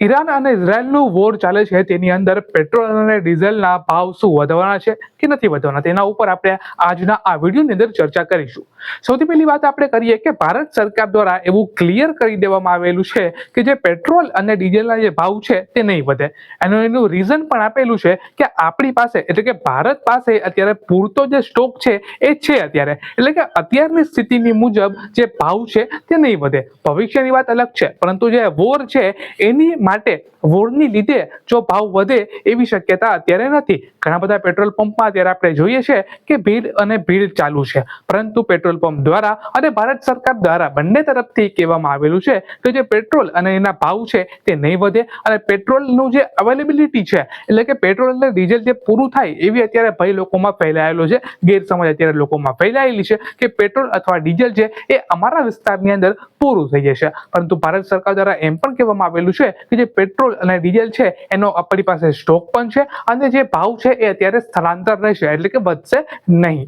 Iran અને ઇઝરાયલનું war ચાલે છે તેની અંદર પેટ્રોલ અને ડીઝલના ભાવ શું વધવાના છે કે નથી વધવાના તેના ઉપર આપણે આજના આ વિડીયોની અંદર ચર્ચા કરીશું. સૌથી પહેલી વાત આપણે કરીએ કે ભારત સરકાર દ્વારા એવું ક્લિયર કરી દેવામાં આવેલું છે કે જે પેટ્રોલ અને ડીઝલના જે ભાવ છે તે નહીં વધે. એનું રીઝન પણ આપેલું છે કે આપણી પાસે એટલે કે ભારત પાસે અત્યારે પૂરતો જે સ્ટોક છે એ છે અત્યારે, એટલે કે અત્યારની સ્થિતિની મુજબ જે ભાવ છે તે નહીં વધે. ભવિષ્યની વાત અલગ છે, પરંતુ જે વોર છે એની માટે વોરની લીધે જો ભાવ વધે એવી શક્યતા અત્યારે નથી. ઘણા બધા પેટ્રોલ પંપમાં અત્યારે આપણે જોઈએ છે કે ભીડ ચાલુ છે, પરંતુ પેટ્રોલ પંપ દ્વારા અને ભારત સરકાર દ્વારા બંને તરફથી કહેવામાં આવેલું છે કે જે પેટ્રોલ અને એના ભાવ છે તે નહીં વધે અને પેટ્રોલનું જે અવેલેબિલિટી છે એટલે કે પેટ્રોલ અને ડીઝલ જે પૂરું થાય એવી અત્યારે ભય લોકોમાં ફેલાયેલો છે, ગેરસમજ અત્યારે લોકોમાં ફેલાયેલી છે કે પેટ્રોલ અથવા ડીઝલ છે એ અમારા વિસ્તારની અંદર પૂરું થઈ જશે. પરંતુ ભારત સરકાર દ્વારા એમ પણ કહેવામાં આવેલું છે કે જે પેટ્રોલ અને ડીઝલ છે એનો આપણી પાસે સ્ટોક પણ છે અને જે ભાવ છે એ અત્યારે સ્થળાંતર રહેશે એટલે કે વધશે નહીં.